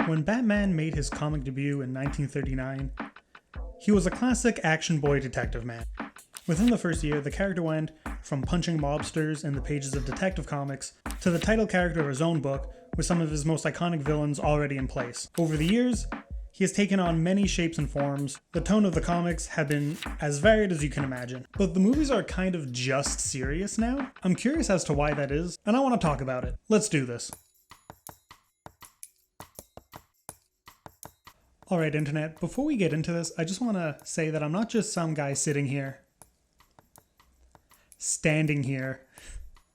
When Batman made his comic debut in 1939, he was a classic action boy detective man. Within the first year, the character went from punching mobsters in the pages of Detective Comics to the title character of his own book with some of his most iconic villains already in place. Over the years, he has taken on many shapes and forms. The tone of the comics have been as varied as you can imagine. But the movies are kind of just serious now. I'm curious as to why that is, and I want to talk about it. Let's do this. Alright, Internet, before we get into this, I just want to say that I'm not just some guy sitting here, standing here,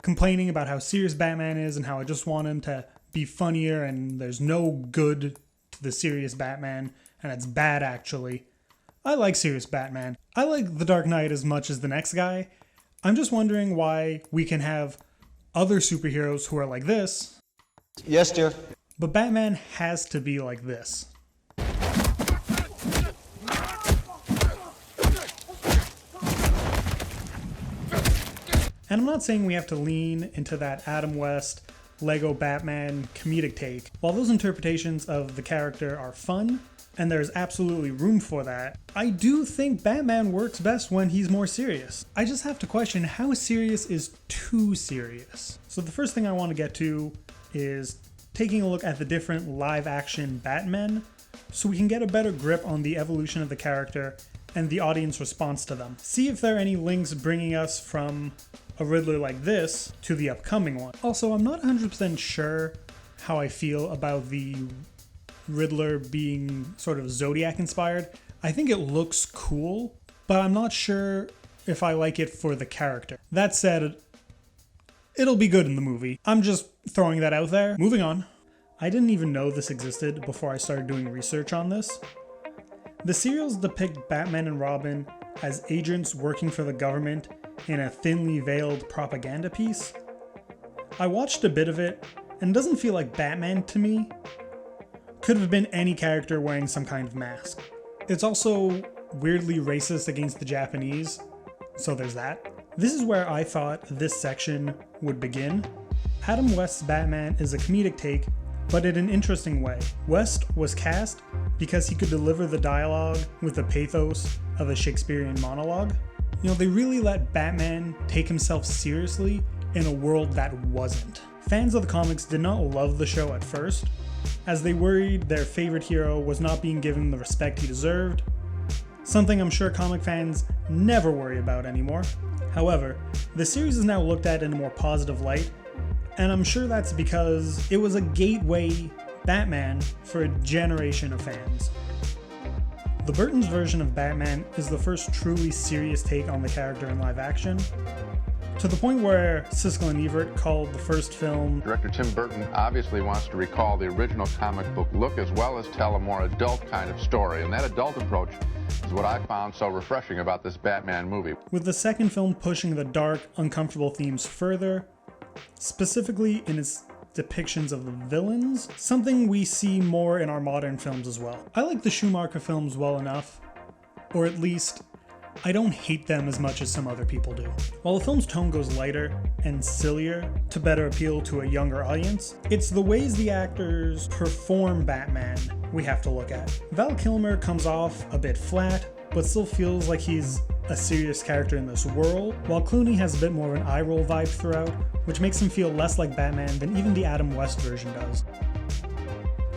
complaining about how serious Batman is and how I just want him to be funnier and there's no good to the serious Batman, and it's bad actually. I like serious Batman. I like The Dark Knight as much as the next guy. I'm just wondering why we can have other superheroes who are like this. Yes, dear. But Batman has to be like this. And I'm not saying we have to lean into that Adam West, Lego Batman comedic take. While those interpretations of the character are fun, and there's absolutely room for that, I do think Batman works best when he's more serious. I just have to question, how serious is too serious? So the first thing I want to get to is taking a look at the different live-action Batmen, so we can get a better grip on the evolution of the character and the audience response to them. See if there are any links bringing us from a Riddler like this to the upcoming one. Also, I'm not 100% sure how I feel about the Riddler being sort of Zodiac inspired. I think it looks cool, but I'm not sure if I like it for the character. That said, it'll be good in the movie. I'm just throwing that out there. Moving on. I didn't even know this existed before I started doing research on this. The serials depict Batman and Robin as agents working for the government in a thinly veiled propaganda piece. I watched a bit of it, and it doesn't feel like Batman to me. Could have been any character wearing some kind of mask. It's also weirdly racist against the Japanese, so there's that. This is where I thought this section would begin. Adam West's Batman is a comedic take, but in an interesting way. West was cast because he could deliver the dialogue with the pathos of a Shakespearean monologue. You know, they really let Batman take himself seriously in a world that wasn't. Fans of the comics did not love the show at first, as they worried their favorite hero was not being given the respect he deserved, something I'm sure comic fans never worry about anymore. However, the series is now looked at in a more positive light, and I'm sure that's because it was a gateway Batman for a generation of fans. The Burton's version of Batman is the first truly serious take on the character in live action, to the point where Siskel and Ebert called the first film... Director Tim Burton obviously wants to recall the original comic book look as well as tell a more adult kind of story, and that adult approach is what I found so refreshing about this Batman movie. With the second film pushing the dark, uncomfortable themes further, specifically in its depictions of the villains, something we see more in our modern films as well. I like the Schumacher films well enough, or at least I don't hate them as much as some other people do. While the film's tone goes lighter and sillier to better appeal to a younger audience, it's the ways the actors perform Batman we have to look at. Val Kilmer comes off a bit flat, but still feels like he's a serious character in this world, while Clooney has a bit more of an eye-roll vibe throughout, which makes him feel less like Batman than even the Adam West version does.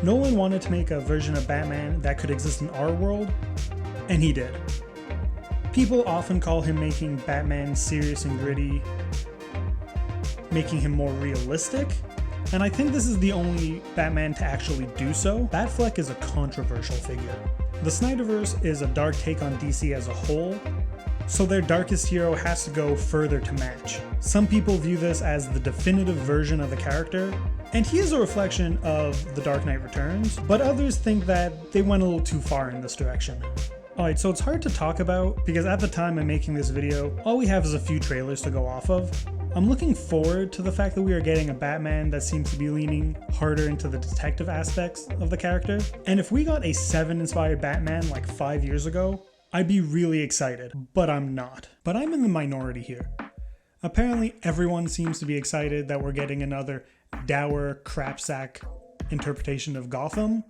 Nolan wanted to make a version of Batman that could exist in our world, and he did. People often call him making Batman serious and gritty, making him more realistic, and I think this is the only Batman to actually do so. Batfleck is a controversial figure. The Snyderverse is a dark take on DC as a whole, so their darkest hero has to go further to match. Some people view this as the definitive version of the character, and he is a reflection of The Dark Knight Returns, but others think that they went a little too far in this direction. Alright, so it's hard to talk about because at the time I'm making this video, all we have is a few trailers to go off of. I'm looking forward to the fact that we are getting a Batman that seems to be leaning harder into the detective aspects of the character. And if we got a Seven inspired Batman like 5 years ago, I'd be really excited, but I'm not. But I'm in the minority here. Apparently everyone seems to be excited that we're getting another dour crapsack interpretation of Gotham,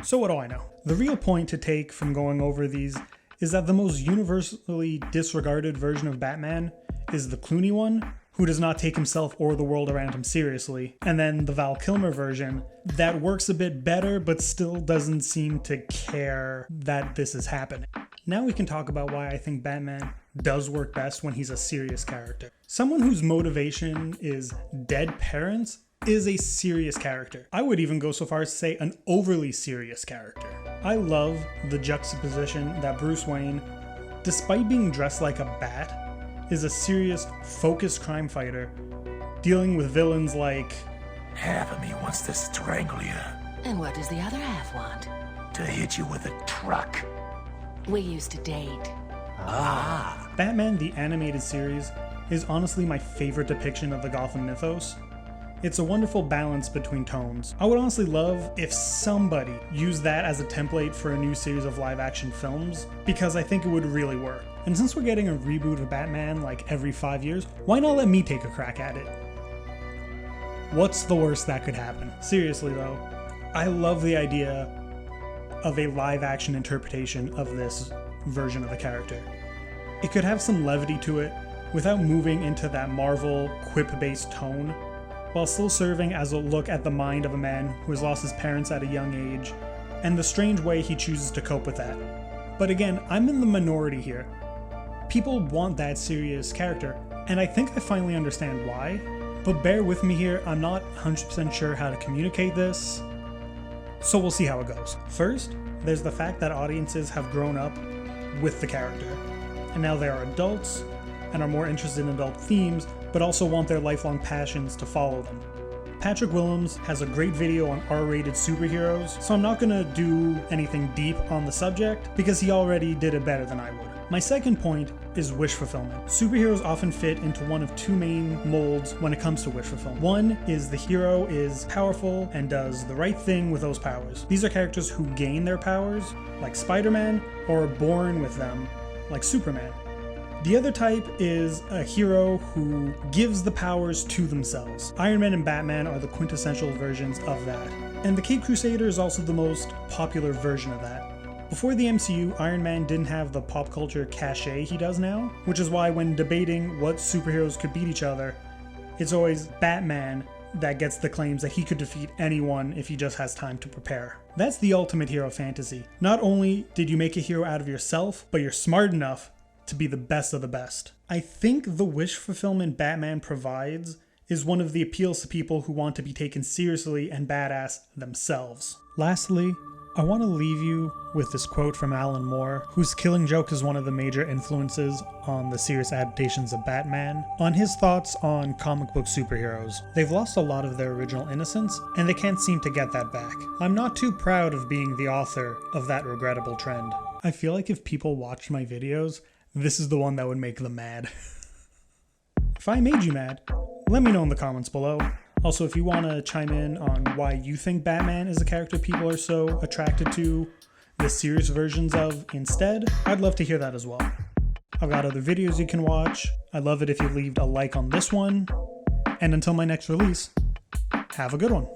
So what do I know? The real point to take from going over these is that the most universally disregarded version of Batman is the Clooney one, who does not take himself or the world around him seriously, and then the Val Kilmer version that works a bit better but still doesn't seem to care that this is happening. Now we can talk about why I think Batman does work best when he's a serious character. Someone whose motivation is dead parents is a serious character. I would even go so far as to say an overly serious character. I love the juxtaposition that Bruce Wayne, despite being dressed like a bat, is a serious, focused crime fighter dealing with villains like... Half of me wants to strangle you. And what does the other half want? To hit you with a truck. We used to date. Batman the Animated Series is honestly my favorite depiction of the Gotham mythos. It's a wonderful balance between tones. I would honestly love if somebody used that as a template for a new series of live-action films, because I think it would really work. And since we're getting a reboot of Batman like every 5 years, why not let me take a crack at it? What's the worst that could happen? Seriously though, I love the idea of a live-action interpretation of this version of the character. It could have some levity to it without moving into that Marvel quip-based tone, while still serving as a look at the mind of a man who has lost his parents at a young age, and the strange way he chooses to cope with that. But again, I'm in the minority here. People want that serious character, and I think I finally understand why, but bear with me here, I'm not 100% sure how to communicate this, so we'll see how it goes. First, there's the fact that audiences have grown up with the character, and now they are adults and are more interested in adult themes, but also want their lifelong passions to follow them. Patrick Willems has a great video on R-rated superheroes, so I'm not gonna do anything deep on the subject because he already did it better than I would. My second point is wish fulfillment. Superheroes often fit into one of two main molds when it comes to wish fulfillment. One is the hero is powerful and does the right thing with those powers. These are characters who gain their powers, like Spider-Man, or are born with them, like Superman. The other type is a hero who gives the powers to themselves. Iron Man and Batman are the quintessential versions of that. And the Caped Crusader is also the most popular version of that. Before the MCU, Iron Man didn't have the pop culture cachet he does now, which is why when debating what superheroes could beat each other, it's always Batman that gets the claims that he could defeat anyone if he just has time to prepare. That's the ultimate hero fantasy. Not only did you make a hero out of yourself, but you're smart enough to be the best of the best. I think the wish fulfillment Batman provides is one of the appeals to people who want to be taken seriously and badass themselves. Lastly, I want to leave you with this quote from Alan Moore, whose Killing Joke is one of the major influences on the serious adaptations of Batman, on his thoughts on comic book superheroes. They've lost a lot of their original innocence, and they can't seem to get that back. I'm not too proud of being the author of that regrettable trend. I feel like if people watched my videos, this is the one that would make them mad. If I made you mad, let me know in the comments below. Also, if you want to chime in on why you think Batman is a character people are so attracted to the serious versions of instead, I'd love to hear that as well. I've got other videos you can watch. I'd love it if you leave a like on this one. And until my next release, have a good one.